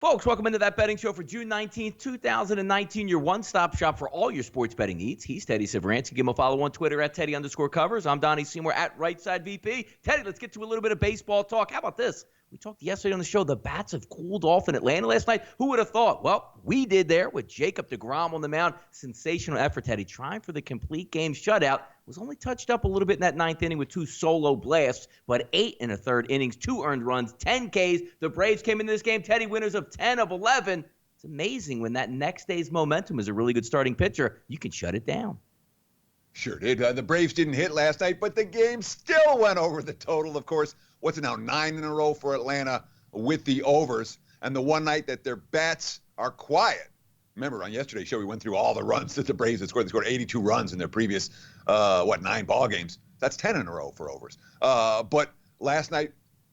Folks, welcome into That Betting Show for June 19th, 2019, your one-stop shop for all your sports betting needs. He's Teddy Severansky. Give him a follow on Twitter at Teddy_Covers. I'm Donnie Seymour at Rightside VP. Teddy, let's get to a little bit of baseball talk. How about this? We talked yesterday on the show, the bats have cooled off in Atlanta last night. Who would have thought? Well, we did there with Jacob deGrom on the mound. Sensational effort, Teddy. Trying for the complete game shutout. Was only touched up a little bit in that ninth inning with 2 solo blasts, but 8 in a third innings, 2 earned runs, 10 Ks. The Braves came into this game, Teddy, winners of 10 of 11. It's amazing when that next day's momentum is a really good starting pitcher, you can shut it down. Sure did. The Braves didn't hit last night, but the game still went over the total. Of course, what's it now, 9 in a row for Atlanta with the overs. And the one night that their bats are quiet. Remember, on yesterday's show, we went through all the runs that the Braves had scored. They scored 82 runs in their previous, 9 ball games. That's 10 in a row for overs. But last night,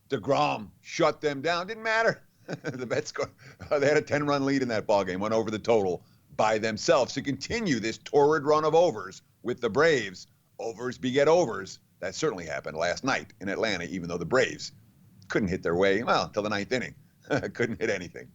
deGrom shut them down. Didn't matter. The Mets scored. They had a 10-run lead in that ball game, went over the total by themselves. To continue this torrid run of overs with the Braves, overs beget overs. That certainly happened last night in Atlanta, even though the Braves couldn't hit their way, until the ninth inning. Couldn't hit anything.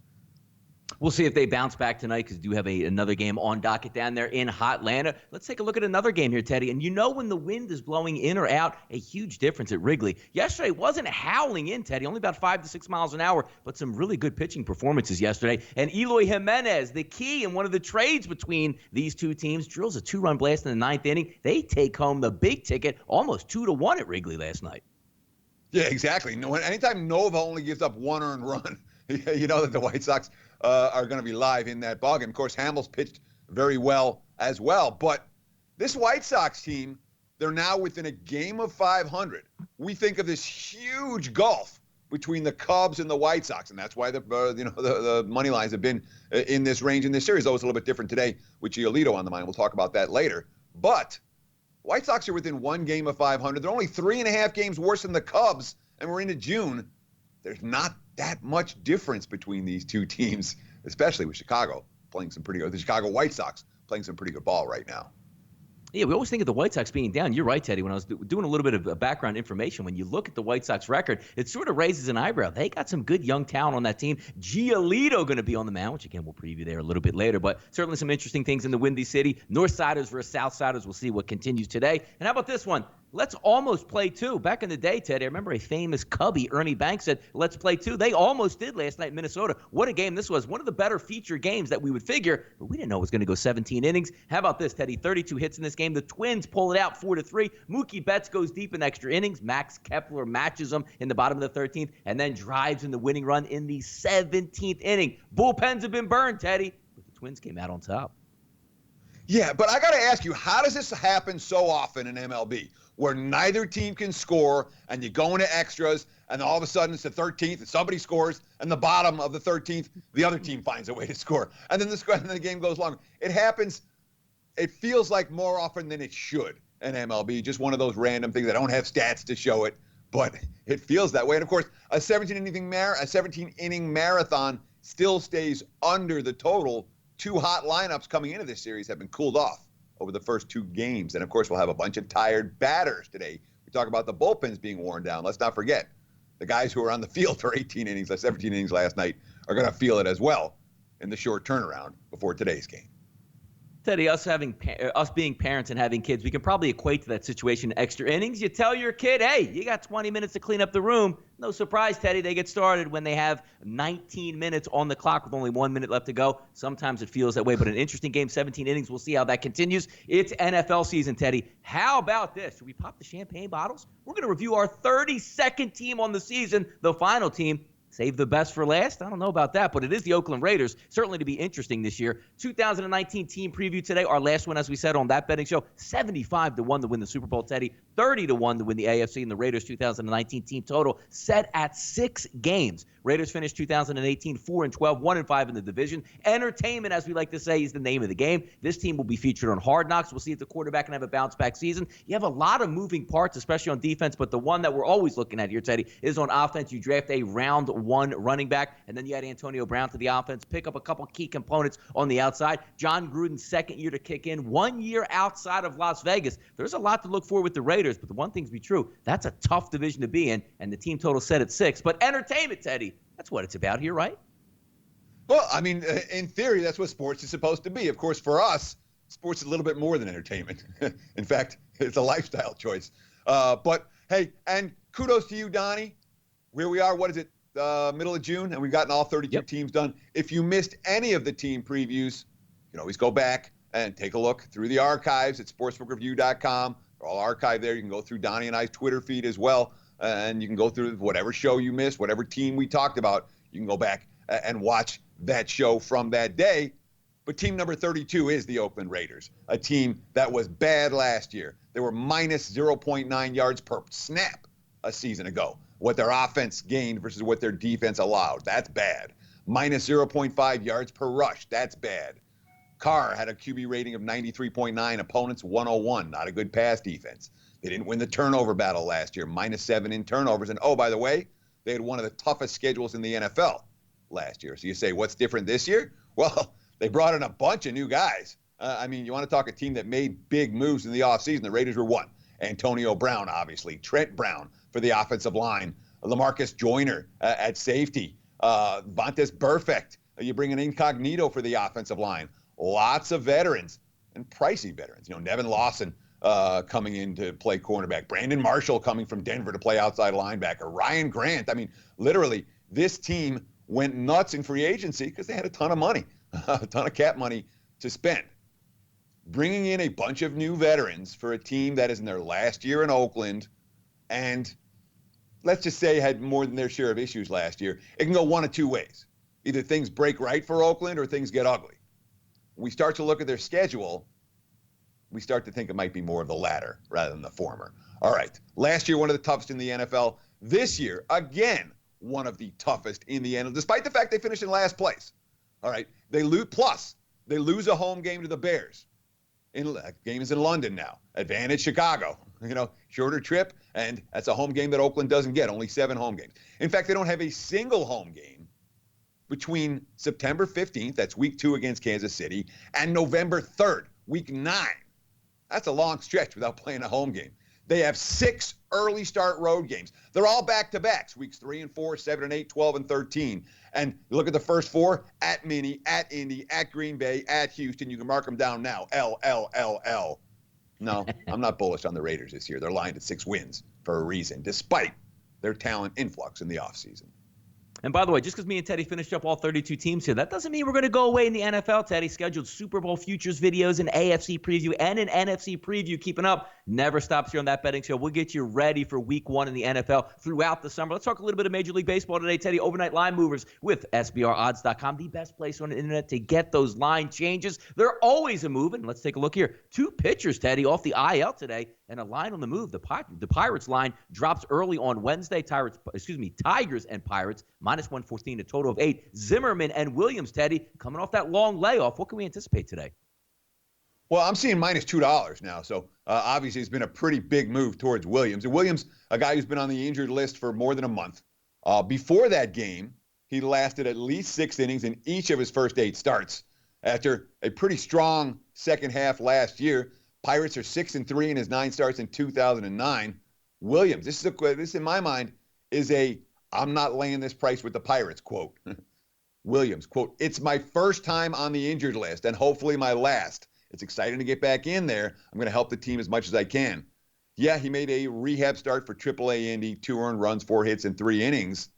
We'll see if they bounce back tonight because we do have another game on docket down there in Hotlanta. Let's take a look at another game here, Teddy. And you know when the wind is blowing in or out, a huge difference at Wrigley. Yesterday wasn't howling in, Teddy, only about 5 to 6 miles an hour, but some really good pitching performances yesterday. And Eloy Jimenez, the key in one of the trades between these two teams, drills a 2-run blast in the ninth inning. They take home the big ticket, almost 2-1 at Wrigley last night. Yeah, exactly. Anytime Nova only gives up 1 earned run, you know that the White Sox are going to be live in that ballgame. Of course, Hamels pitched very well as well. But this White Sox team, they're now within a game of 500. We think of this huge gulf between the Cubs and the White Sox, and that's why the money lines have been in this range in this series. Though it's a little bit different today with Giolito on the mind. We'll talk about that later. But White Sox are within 1 game of 500. They're only 3.5 games worse than the Cubs, and we're into June. There's not that much difference between these two teams, especially with Chicago playing some pretty good. The Chicago White Sox playing some pretty good ball right now. Yeah, we always think of the White Sox being down. You're right, Teddy. When I was doing a little bit of background information, when you look at the White Sox record, it sort of raises an eyebrow. They got some good young talent on that team. Giolito going to be on the mound, which, again, we'll preview there a little bit later. But certainly some interesting things in the Windy City. Northsiders versus Southsiders. We'll see what continues today. And how about this one? Let's almost play 2. Back in the day, Ted, I remember a famous Cubby, Ernie Banks, said, let's play 2. They almost did last night in Minnesota. What a game this was. One of the better feature games that we would figure, but we didn't know it was going to go 17 innings. How about this, Teddy? 32 hits in this game. The Twins pull it out 4-3. Mookie Betts goes deep in extra innings. Max Kepler matches him in the bottom of the 13th and then drives in the winning run in the 17th inning. Bullpens have been burned, Teddy, but the Twins came out on top. Yeah, but I got to ask you, how does this happen so often in MLB? Where neither team can score, and you go into extras, and all of a sudden it's the 13th, and somebody scores, and the bottom of the 13th, the other team finds a way to score. And then the game goes long. It happens, it feels like more often than it should in MLB. Just one of those random things. I don't have stats to show it, but it feels that way. And, of course, a 17-inning marathon still stays under the total. 2 hot lineups coming into this series have been cooled off over the first 2 games. And, of course, we'll have a bunch of tired batters today. We talk about the bullpens being worn down. Let's not forget, the guys who were on the field for 17 innings last night are going to feel it as well in the short turnaround before today's game. Teddy, us being parents and having kids, we can probably equate to that situation in extra innings. You tell your kid, hey, you got 20 minutes to clean up the room. No surprise, Teddy, they get started when they have 19 minutes on the clock with only 1 minute left to go. Sometimes it feels that way, but an interesting game, 17 innings. We'll see how that continues. It's NFL season, Teddy. How about this? Should we pop the champagne bottles? We're going to review our 32nd team on the season, the final team. Save the best for last? I don't know about that, but it is the Oakland Raiders, certainly to be interesting this year. 2019 team preview today. Our last one, as we said on That Betting Show, 75-1 to win the Super Bowl, Teddy. 30-1 to win the AFC, and the Raiders 2019 team total set at 6 games. Raiders finished 2018 4-12, 1-5 in the division. Entertainment, as we like to say, is the name of the game. This team will be featured on Hard Knocks. We'll see if the quarterback can have a bounce-back season. You have a lot of moving parts, especially on defense, but the one that we're always looking at here, Teddy, is on offense. You draft a round 1 running back, and then you add Antonio Brown to the offense, pick up a couple key components on the outside. John Gruden's second year to kick in, 1 year outside of Las Vegas. There's a lot to look for with the Raiders, but the one thing's be true, that's a tough division to be in, and the team total set at 6. But entertainment, Teddy, that's what it's about here, right? Well, I mean, in theory, that's what sports is supposed to be. Of course, for us, sports is a little bit more than entertainment. In fact, it's a lifestyle choice. But, hey, and kudos to you, Donnie. Where we are, what is it, middle of June, and we've gotten all 32 teams done. If you missed any of the team previews, you can always go back and take a look through the archives at sportsbookreview.com. They're all archived there. You can go through Donnie and I's Twitter feed as well, and you can go through whatever show you missed, whatever team we talked about. You can go back and watch that show from that day. But team number 32 is the Oakland Raiders, a team that was bad last year. They were minus 0.9 yards per snap a season ago. What their offense gained versus what their defense allowed. That's bad. Minus 0.5 yards per rush. That's bad. Carr had a QB rating of 93.9, opponents 101. Not a good pass defense. They didn't win the turnover battle last year. Minus 7 in turnovers. And, oh, by the way, they had one of the toughest schedules in the NFL last year. So you say, what's different this year? Well, they brought in a bunch of new guys. I mean, you want to talk a team that made big moves in the offseason. The Raiders were one. Antonio Brown, obviously. Trent Brown for the offensive line. LaMarcus Joyner at safety. Vontaze Burfict. You bring an incognito for the offensive line. Lots of veterans and pricey veterans. You know, Nevin Lawson coming in to play cornerback. Brandon Marshall coming from Denver to play outside linebacker. Ryan Grant. I mean, literally, this team went nuts in free agency because they had a ton of money, a ton of cap money to spend. Bringing in a bunch of new veterans for a team that is in their last year in Oakland and let's just say had more than their share of issues last year, it can go one of two ways. Either things break right for Oakland or things get ugly. When we start to look at their schedule, we start to think it might be more of the latter rather than the former. All right. Last year, one of the toughest in the NFL. This year, again, one of the toughest in the NFL, despite the fact they finished in last place. All right. They lose a home game to the Bears. Game is in London now. Advantage Chicago. You know, shorter trip, and that's a home game that Oakland doesn't get. Only 7 home games. In fact, they don't have a single home game between September 15th, that's week 2 against Kansas City, and November 3rd, week 9. That's a long stretch without playing a home game. They have 6 early start road games. They're all back-to-backs, weeks 3 and 4, 7 and 8, 12 and 13. And you look at the first 4, at Minnie, at Indy, at Green Bay, at Houston. You can mark them down now, L. No, I'm not bullish on the Raiders this year. They're lined at 6 wins for a reason, despite their talent influx in the offseason. And by the way, just because me and Teddy finished up all 32 teams here, that doesn't mean we're going to go away in the NFL, Teddy. Scheduled Super Bowl futures videos, an AFC preview, and an NFC preview. Keeping up. Never stops here on That Betting Show. We'll get you ready for week 1 in the NFL throughout the summer. Let's talk a little bit of Major League Baseball today, Teddy. Overnight line movers with SBRodds.com, the best place on the internet to get those line changes. They're always a moving. Let's take a look here. 2 pitchers, Teddy, off the IL today, and a line on the move. The Pirates line drops early on Wednesday. Tigers and Pirates, minus 114, a total of 8. Zimmerman and Williams, Teddy, coming off that long layoff. What can we anticipate today? Well, I'm seeing minus $2 now, so obviously it's been a pretty big move towards Williams. And Williams, a guy who's been on the injured list for more than a month. Before that game, he lasted at least 6 innings in each of his first 8 starts. After a pretty strong second half last year, Pirates are 6-3 in his 9 starts in 2009. Williams, this in my mind is a "I'm not laying this price with the Pirates" quote. Williams, quote, "It's my first time on the injured list and hopefully my last. It's exciting to get back in there. I'm going to help the team as much as I can." Yeah, he made a rehab start for AAA Indy, 2 earned runs, 4 hits in 3 innings.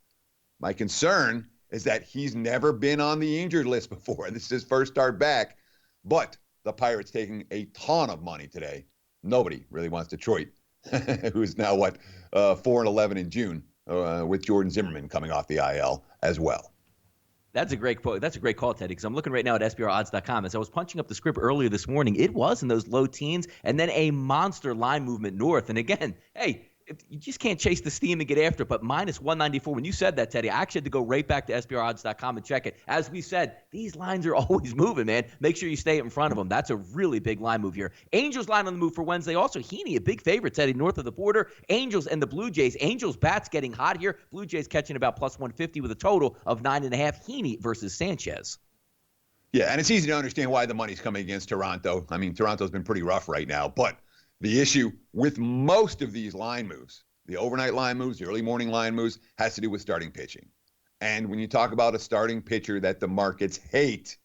My concern is that he's never been on the injured list before. This is his first start back. But the Pirates taking a ton of money today. Nobody really wants Detroit, who's now, 4-11 in June, with Jordan Zimmerman coming off the IL as well. That's a great quote. That's a great call, Teddy, because I'm looking right now at SBRodds.com. As I was punching up the script earlier this morning, it was in those low teens and then a monster line movement north. And again, hey, you just can't chase the steam and get after it, but minus 194. When you said that, Teddy, I actually had to go right back to SBRodds.com and check it. As we said, these lines are always moving, man. Make sure you stay in front of them. That's a really big line move here. Angels line on the move for Wednesday. Also, Heaney, a big favorite, Teddy, north of the border. Angels and the Blue Jays. Angels bats getting hot here. Blue Jays catching about plus 150 with a total of 9.5. Heaney versus Sanchez. Yeah, and it's easy to understand why the money's coming against Toronto. I mean, Toronto's been pretty rough right now, but the issue with most of these line moves, the overnight line moves, the early morning line moves, has to do with starting pitching. And when you talk about a starting pitcher that the markets hate,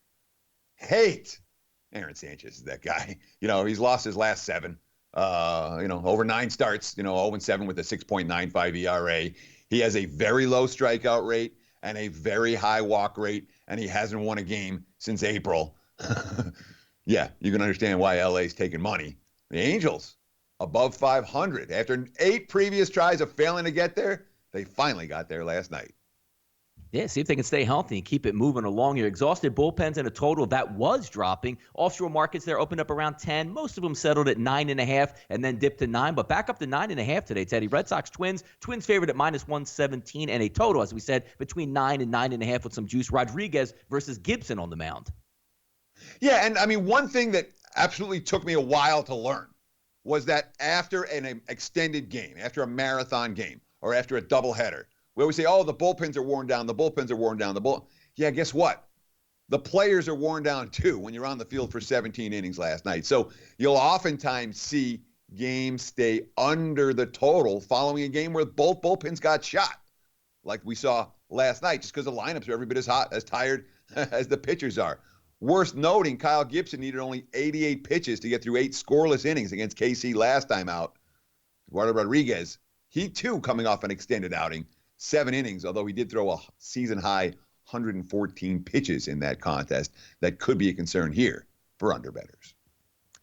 Aaron Sanchez is that guy. He's lost his last 7. Over 9 starts, 0-7 with a 6.95 ERA. He has a very low strikeout rate and a very high walk rate, and he hasn't won a game since April. Yeah, you can understand why LA's taking money. The Angels, above 500. After 8 previous tries of failing to get there, they finally got there last night. Yeah, see if they can stay healthy and keep it moving along here. Exhausted bullpens and a total that was dropping. Offshore markets there opened up around 10. Most of them settled at 9.5 and then dipped to 9, but back up to 9.5 today, Teddy. Red Sox, Twins favored at -117 and a total, as we said, between 9 and 9.5 with some juice. Rodriguez versus Gibson on the mound. Yeah, and I mean, one thing that absolutely took me a while to learn was that after an extended game, after a marathon game, or after a doubleheader, we always say, oh, the bullpens are worn down, Yeah, guess what? The players are worn down too when you're on the field for 17 innings last night. So you'll oftentimes see games stay under the total following a game where both bullpens got shot, like we saw last night, just because the lineups are every bit as tired as the pitchers are. Worth noting, Kyle Gibson needed only 88 pitches to get through 8 scoreless innings against KC last time out. Eduardo Rodriguez, he too coming off an extended outing, 7 innings, although he did throw a season-high 114 pitches in that contest. That could be a concern here for underbettors.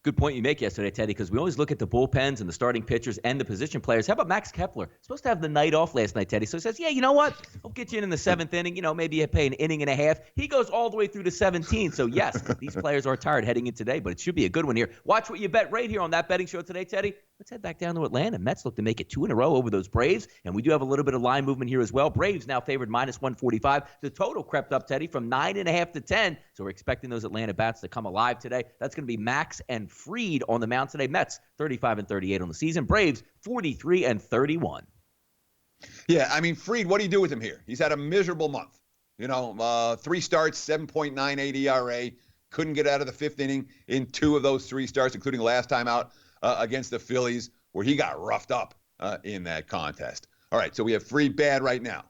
Good point you make yesterday, Teddy, because we always look at the bullpens and the starting pitchers and the position players. How about Max Kepler? Supposed to have the night off last night, Teddy. So he says, yeah, you know what? I'll get you in the 7th inning. Maybe you pay an inning and a half. He goes all the way through to 17. So, yes, these players are tired heading in today, but it should be a good one here. Watch what you bet right here on that betting show today, Teddy. Let's head back down to Atlanta. Mets look to make it 2 in a row over those Braves, and we do have a little bit of line movement here as well. Braves now favored -145. The total crept up, Teddy, from 9.5 to 10, so we're expecting those Atlanta bats to come alive today. That's going to be Max and Fried on the mound today. Mets 35-38 on the season. Braves 43-31. Yeah, I mean, Fried, what do you do with him here? He's had a miserable month. 3 starts, 7.98 ERA. Couldn't get out of the 5th inning in 2 of those 3 starts, including last time out against the Phillies, where he got roughed up in that contest. All right, so we have Fried bad right now.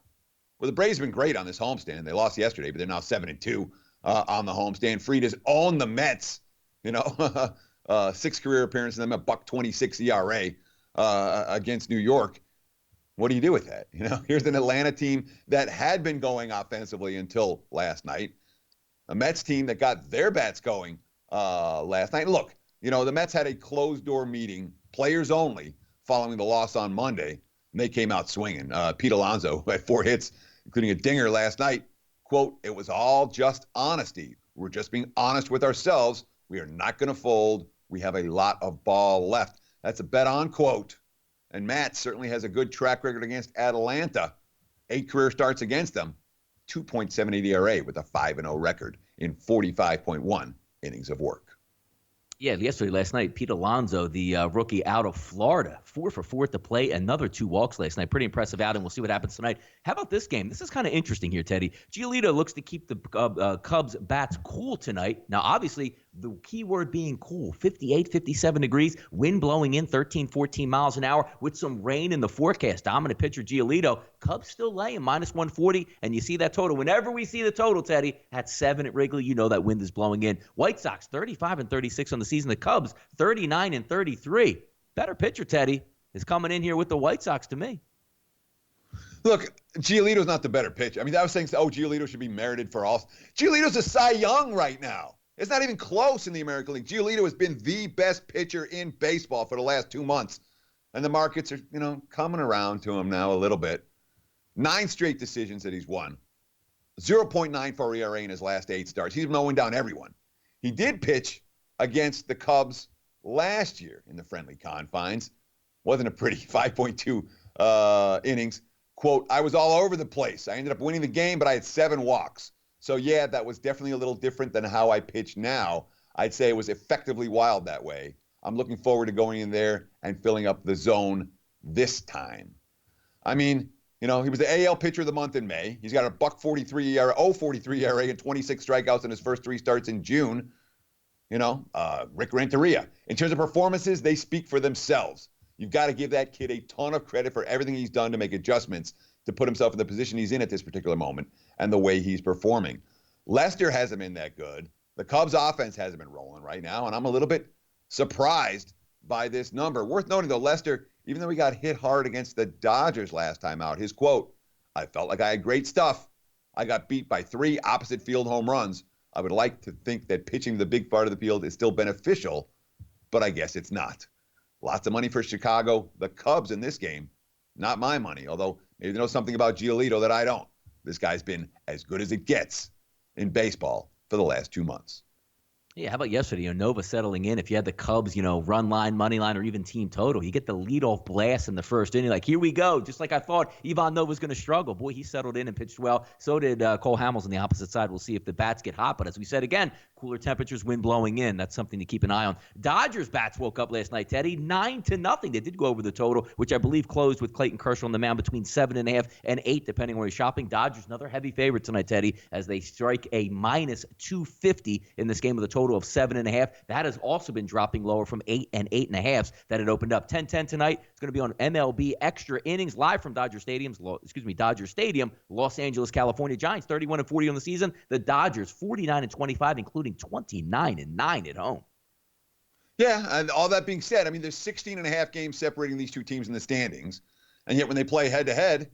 Well, the Braves have been great on this homestand. They lost yesterday, but they're now 7-2 on the homestand. Fried has owned the Mets. 6 career appearances, and them a $1.26 ERA against New York. What do you do with that? Here's an Atlanta team that had been going offensively until last night. A Mets team that got their bats going last night. Look, the Mets had a closed-door meeting, players only, following the loss on Monday, and they came out swinging. Pete Alonso had 4 hits, including a dinger last night. Quote, it was all just honesty. We're just being honest with ourselves. We are not going to fold. We have a lot of ball left. That's a bet on quote. And Matt certainly has a good track record against Atlanta. 8 career starts against them. 2.78 ERA with a 5-0 record in 45.1 innings of work. Yeah, last night, Pete Alonso, the rookie out of Florida, 4 for 4 at the plate, another 2 walks last night. Pretty impressive outing. We'll see what happens tonight. How about this game? This is kind of interesting here, Teddy. Giolito looks to keep the Cubs bats cool tonight. Now, obviously, the key word being cool, 58, 57 degrees, wind blowing in 13, 14 miles an hour with some rain in the forecast. Dominant pitcher Giolito. Cubs still laying -140, and you see that total. Whenever we see the total, Teddy, at 7 at Wrigley, you know that wind is blowing in. White Sox 35-36 on the season. The Cubs 39-33. Better pitcher, Teddy, is coming in here with the White Sox to me. Look, Giolito's not the better pitcher. I mean, I was saying, Giolito should be merited for all. Giolito's a Cy Young right now. It's not even close in the American League. Giolito has been the best pitcher in baseball for the last 2 months. And the markets are, coming around to him now a little bit. 9 straight decisions that he's won. 0.94 ERA in his last 8 starts. He's mowing down everyone. He did pitch against the Cubs last year in the friendly confines. Wasn't a pretty 5.2 innings. Quote, I was all over the place. I ended up winning the game, but I had 7 walks. So, yeah, that was definitely a little different than how I pitch now. I'd say it was effectively wild that way. I'm looking forward to going in there and filling up the zone this time. I mean, he was the AL pitcher of the month in May. He's got a .43 ERA, 0.43 ERA, and 26 strikeouts in his first 3 starts in June. Rick Renteria. In terms of performances, they speak for themselves. You've got to give that kid a ton of credit for everything he's done to make adjustments to put himself in the position he's in at this particular moment and the way he's performing. Lester hasn't been that good. The Cubs offense hasn't been rolling right now, and I'm a little bit surprised by this number. Worth noting, though, Lester, even though he got hit hard against the Dodgers last time out, his quote, "I felt like I had great stuff. I got beat by 3 opposite field home runs. I would like to think that pitching to the big part of the field is still beneficial, but I guess it's not." Lots of money for Chicago. The Cubs in this game, not my money, although maybe they know something about Giolito that I don't. This guy's been as good as it gets in baseball for the last 2 months. Yeah, how about yesterday? Nova settling in. If you had the Cubs, run line, money line, or even team total, you get the leadoff blast in the first inning. Like, here we go. Just like I thought Ivan Nova was going to struggle. Boy, he settled in and pitched well. So did Cole Hamels on the opposite side. We'll see if the bats get hot. But as we said again, cooler temperatures, wind blowing in. That's something to keep an eye on. Dodgers bats woke up last night, Teddy, 9-0. They did go over the total, which I believe closed with Clayton Kershaw on the mound between 7.5 and 8, depending on where you're shopping. Dodgers, another heavy favorite tonight, Teddy, as they strike a minus 250 in this game with a total of 7.5. That has also been dropping lower from 8 and 8.5 that it opened up. 10-10 tonight. It's going to be on MLB Extra Innings live from Dodger Stadium, Los Angeles, California. Giants 31-40 on the season. The Dodgers 49-25, including 29-9 at home. Yeah, and all that being said, I mean, there's 16.5 games separating these two teams in the standings, and yet when they play head-to-head,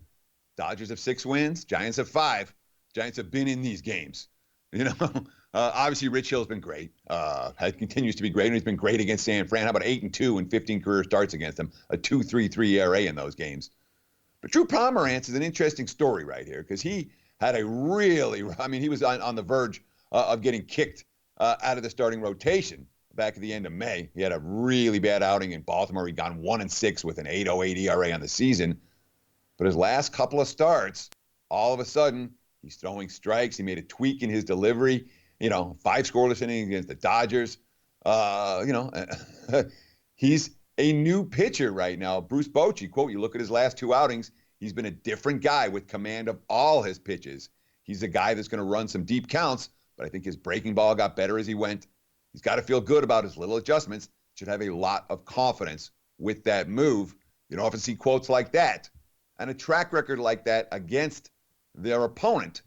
Dodgers have 6 wins, Giants have 5. Giants have been in these games. Obviously, Rich Hill's been great. Continues to be great, and he's been great against San Fran. How about 8-2 and 15 career starts against them? A 2.33 ERA in those games. But Drew Pomeranz is an interesting story right here because he had he was on the verge of getting kicked out of the starting rotation back at the end of May. He had a really bad outing in Baltimore. He'd gone 1-6 with an 8.08 ERA on the season. But his last couple of starts, all of a sudden, he's throwing strikes. He made a tweak in his delivery. 5 scoreless innings against the Dodgers. He's a new pitcher right now. Bruce Bochy, quote, you look at his last 2 outings, he's been a different guy with command of all his pitches. He's a guy that's going to run some deep counts, but I think his breaking ball got better as he went. He's got to feel good about his little adjustments. Should have a lot of confidence with that move. You don't often see quotes like that and a track record like that against their opponent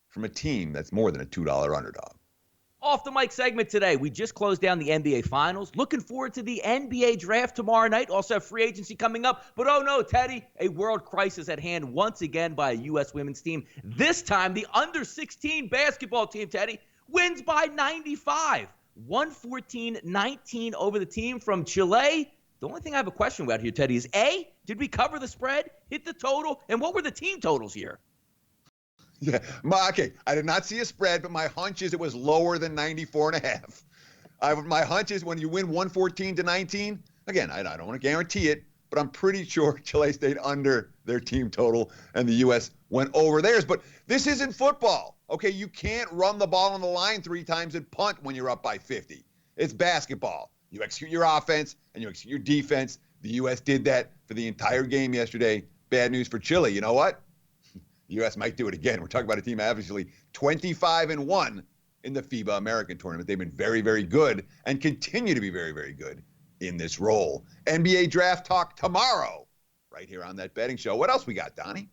from a team that's more than a $2 underdog. Off the mic segment today. We just closed down the NBA Finals. Looking forward to the NBA Draft tomorrow night. Also have free agency coming up. But oh no, Teddy, a world crisis at hand once again by a U.S. women's team. This time, the under-16 basketball team, Teddy, wins by 95. 114-19 over the team from Chile. The only thing I have a question about here, Teddy, is A, did we cover the spread, hit the total, and what were the team totals here? Yeah, okay. I did not see a spread, but my hunch is it was lower than 94.5. My hunch is when you win 114-19, again, I don't want to guarantee it, but I'm pretty sure Chile stayed under their team total and the U.S. went over theirs. But this isn't football, okay? You can't run the ball on the line 3 times and punt when you're up by 50. It's basketball. You execute your offense and you execute your defense. The U.S. did that for the entire game yesterday. Bad news for Chile. You know what? The U.S. might do it again. We're talking about a team obviously 25-1 in the FIBA American Tournament. They've been very, very good and continue to be very, very good in this role. NBA Draft Talk tomorrow right here on That Betting Show. What else we got, Donnie?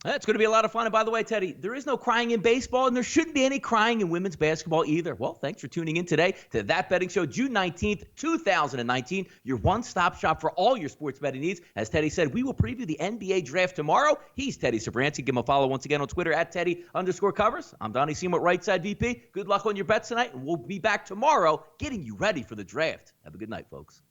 It's going to be a lot of fun. And by the way, Teddy, there is no crying in baseball, and there shouldn't be any crying in women's basketball either. Well, thanks for tuning in today to That Betting Show, June 19th, 2019, your one-stop shop for all your sports betting needs. As Teddy said, we will preview the NBA Draft tomorrow. He's Teddy Sobransky. Give him a follow once again on Twitter at Teddy_Covers. I'm Donnie Seymour, right side VP. Good luck on your bets tonight, and we'll be back tomorrow getting you ready for the draft. Have a good night, folks.